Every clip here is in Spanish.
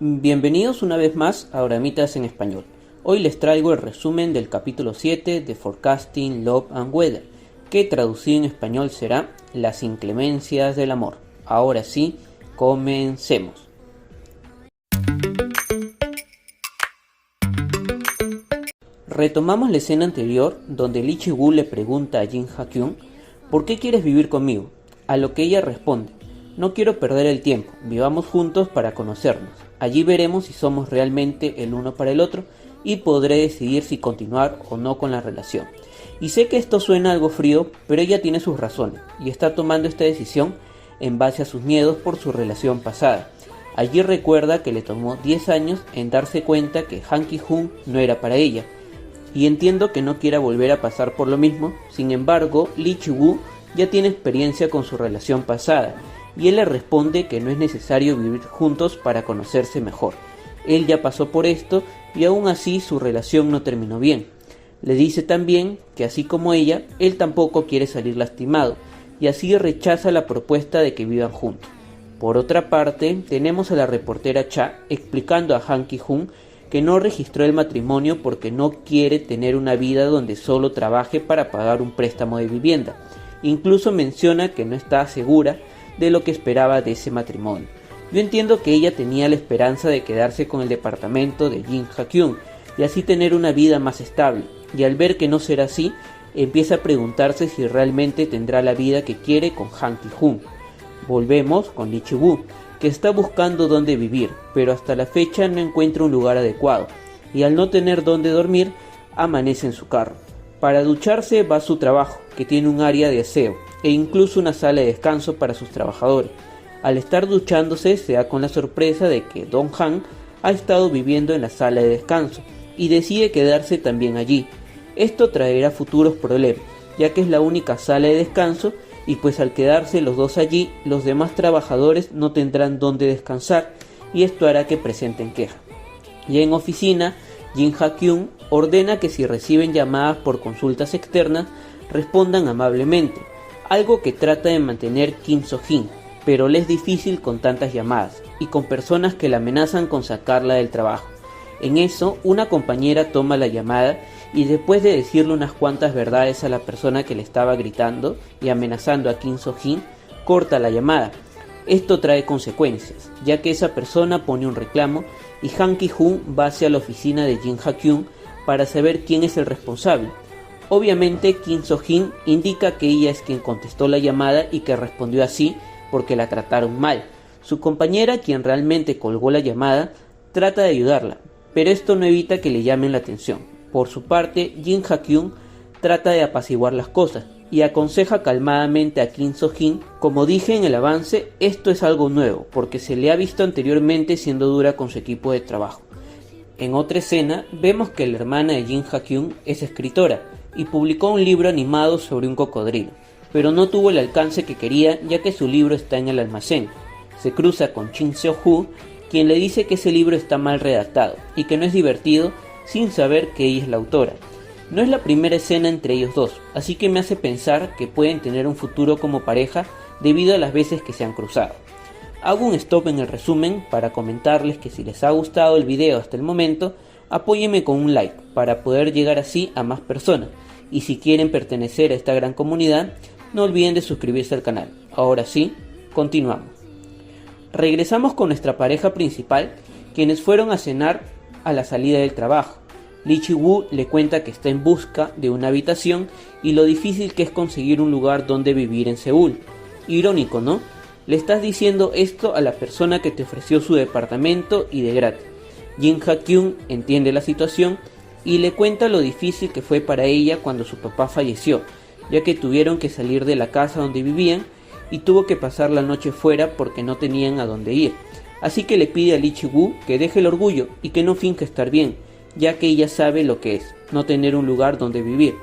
Bienvenidos una vez más a Oramitas en Español. Hoy les traigo el resumen del capítulo 7 de Forecasting Love and Weather, que traducido en español será Las inclemencias del amor. Ahora sí, comencemos. Retomamos la escena anterior donde Lee Chi-woo le pregunta a Jin Ha-kyun ¿por qué quieres vivir conmigo? A lo que ella responde: no quiero perder el tiempo, vivamos juntos para conocernos. Allí veremos si somos realmente el uno para el otro y podré decidir si continuar o no con la relación. Y sé que esto suena algo frío, pero ella tiene sus razones y está tomando esta decisión en base a sus miedos por su relación pasada. Allí recuerda que le tomó 10 años en darse cuenta que Han Ki-hoon no era para ella. Y entiendo que no quiera volver a pasar por lo mismo. Sin embargo, Lee Chi-woo ya tiene experiencia con su relación pasada y él le responde que no es necesario vivir juntos para conocerse mejor. Él ya pasó por esto y aún así su relación no terminó bien. Le dice también que así como ella, él tampoco quiere salir lastimado y así rechaza la propuesta de que vivan juntos. Por otra parte, tenemos a la reportera Cha explicando a Han Ki-hoon que no registró el matrimonio porque no quiere tener una vida donde solo trabaje para pagar un préstamo de vivienda. Incluso menciona que no está segura de lo que esperaba de ese matrimonio. Yo entiendo que ella tenía la esperanza de quedarse con el departamento de Jin Ha-kyun y así tener una vida más estable, y al ver que no será así, empieza a preguntarse si realmente tendrá la vida que quiere con Han Ki-hoon. Volvemos con Lee Chi-woo, que está buscando dónde vivir, pero hasta la fecha no encuentra un lugar adecuado, y al no tener dónde dormir, amanece en su carro. Para ducharse va a su trabajo, que tiene un área de aseo, e incluso una sala de descanso para sus trabajadores. Al estar duchándose se da con la sorpresa de que Don Han ha estado viviendo en la sala de descanso, y decide quedarse también allí. Esto traerá futuros problemas, ya que es la única sala de descanso, y pues al quedarse los dos allí, los demás trabajadores no tendrán dónde descansar, y esto hará que presenten queja. Y en oficina, Jin Ha-kyun ordena que si reciben llamadas por consultas externas, respondan amablemente, algo que trata de mantener Kim So-jin, pero le es difícil con tantas llamadas, y con personas que la amenazan con sacarla del trabajo. En eso, una compañera toma la llamada y después de decirle unas cuantas verdades a la persona que le estaba gritando y amenazando a Kim So-jin, corta la llamada. Esto trae consecuencias, ya que esa persona pone un reclamo y Han Ki-hoon va hacia la oficina de Jin Ha-kyun para saber quién es el responsable. Obviamente Kim So-jin indica que ella es quien contestó la llamada y que respondió así porque la trataron mal. Su compañera, quien realmente colgó la llamada, trata de ayudarla, pero esto no evita que le llamen la atención. Por su parte, Jin Ha-kyun trata de apaciguar las cosas y aconseja calmadamente a Kim So-jin. Como dije en el avance, esto es algo nuevo, porque se le ha visto anteriormente siendo dura con su equipo de trabajo. En otra escena, vemos que la hermana de Jin Ha-kyun es escritora y publicó un libro animado sobre un cocodrilo, pero no tuvo el alcance que quería ya que su libro está en el almacén. Se cruza con Shin Seo-hoo, quien le dice que ese libro está mal redactado y que no es divertido sin saber que ella es la autora. No es la primera escena entre ellos dos, así que me hace pensar que pueden tener un futuro como pareja debido a las veces que se han cruzado. Hago un stop en el resumen para comentarles que si les ha gustado el video hasta el momento, apóyenme con un like para poder llegar así a más personas. Y si quieren pertenecer a esta gran comunidad, no olviden de suscribirse al canal. Ahora sí, continuamos. Regresamos con nuestra pareja principal, quienes fueron a cenar a la salida del trabajo. Lee Chi-woo le cuenta que está en busca de una habitación y lo difícil que es conseguir un lugar donde vivir en Seúl. Irónico, ¿no? Le estás diciendo esto a la persona que te ofreció su departamento y de gratis. Jin Ha-kyun entiende la situación y le cuenta lo difícil que fue para ella cuando su papá falleció, ya que tuvieron que salir de la casa donde vivían y tuvo que pasar la noche fuera porque no tenían a dónde ir. Así que le pide a Lee Chi-woo que deje el orgullo y que no finja estar bien, ya que ella sabe lo que es, no tener un lugar donde vivir.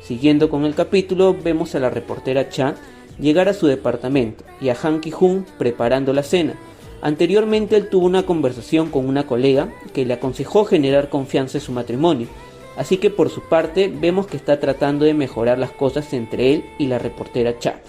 Siguiendo con el capítulo, vemos a la reportera Cha llegar a su departamento y a Han Ki-hoon preparando la cena. Anteriormente él tuvo una conversación con una colega que le aconsejó generar confianza en su matrimonio, así que por su parte vemos que está tratando de mejorar las cosas entre él y la reportera Cha,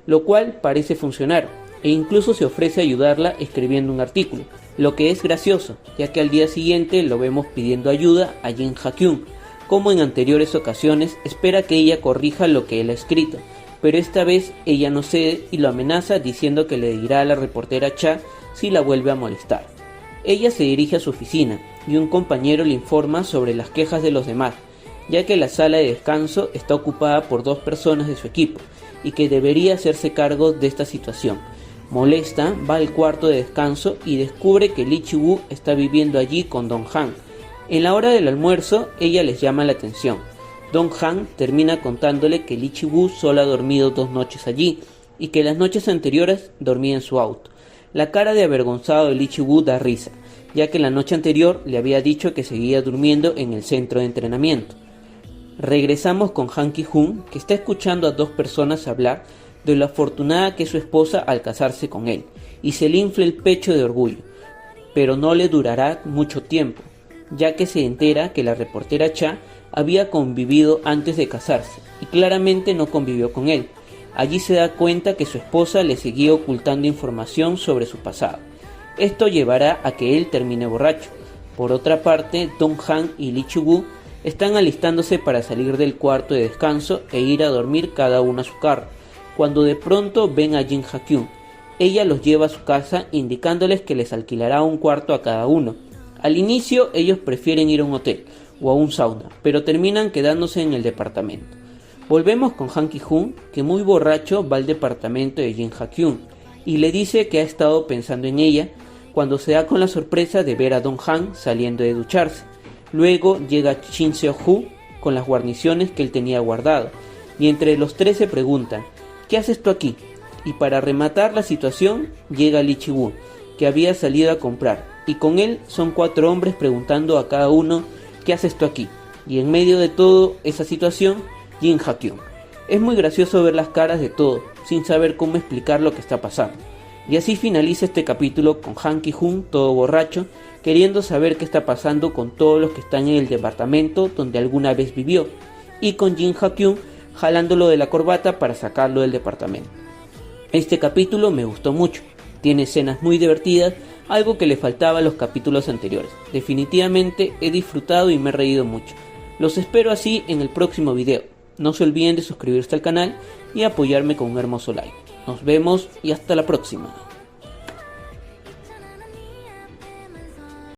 lo cual parece funcionar, e incluso se ofrece a ayudarla escribiendo un artículo, lo que es gracioso, ya que al día siguiente lo vemos pidiendo ayuda a Jin Ha-kyun. Como en anteriores ocasiones, espera que ella corrija lo que él ha escrito, pero esta vez ella no cede y lo amenaza diciendo que le dirá a la reportera Cha si la vuelve a molestar. Ella se dirige a su oficina y un compañero le informa sobre las quejas de los demás, ya que la sala de descanso está ocupada por 2 personas de su equipo y que debería hacerse cargo de esta situación. Molesta, va al cuarto de descanso y descubre que Lee Chi-woo está viviendo allí con Dong-han. En la hora del almuerzo, ella les llama la atención. Dong-han termina contándole que Lee Chi-woo solo ha dormido 2 noches allí y que las noches anteriores dormía en su auto. La cara de avergonzado de Lee Chi-woo da risa, ya que la noche anterior le había dicho que seguía durmiendo en el centro de entrenamiento. Regresamos con Han Ki-hoon, que está escuchando a 2 personas hablar de lo afortunada que es su esposa al casarse con él, y se le infla el pecho de orgullo, pero no le durará mucho tiempo, ya que se entera que la reportera Cha había convivido antes de casarse, y claramente no convivió con él. Allí se da cuenta que su esposa le seguía ocultando información sobre su pasado. Esto llevará a que él termine borracho. Por otra parte, Dong-han y Lee Chi-woo están alistándose para salir del cuarto de descanso e ir a dormir cada uno a su carro, cuando de pronto ven a Jin Ha-kyun. Ella los lleva a su casa indicándoles que les alquilará un cuarto a cada uno. Al inicio ellos prefieren ir a un hotel o a un sauna, pero terminan quedándose en el departamento. Volvemos con Han Ki-hoon, que muy borracho va al departamento de Jin Ha-kyun y le dice que ha estado pensando en ella, cuando se da con la sorpresa de ver a Dong-han saliendo de ducharse. Luego llega Shin Seo-hoo con las guarniciones que él tenía guardado, y entre los 3 se preguntan: ¿qué haces tú aquí? Y para rematar la situación llega Lee Chi-woo, que había salido a comprar, y con él son 4 hombres preguntando a cada uno: ¿qué haces tú aquí? Y en medio de toda esa situación, Jin Ha-kyun. Es muy gracioso ver las caras de todos, sin saber cómo explicar lo que está pasando. Y así finaliza este capítulo con Han Ki-hoon todo borracho, queriendo saber qué está pasando con todos los que están en el departamento donde alguna vez vivió, y con Jin Ha-kyun jalándolo de la corbata para sacarlo del departamento. Este capítulo me gustó mucho, tiene escenas muy divertidas, algo que le faltaba a los capítulos anteriores. Definitivamente he disfrutado y me he reído mucho. Los espero así en el próximo video. No se olviden de suscribirse al canal y apoyarme con un hermoso like. Nos vemos y hasta la próxima.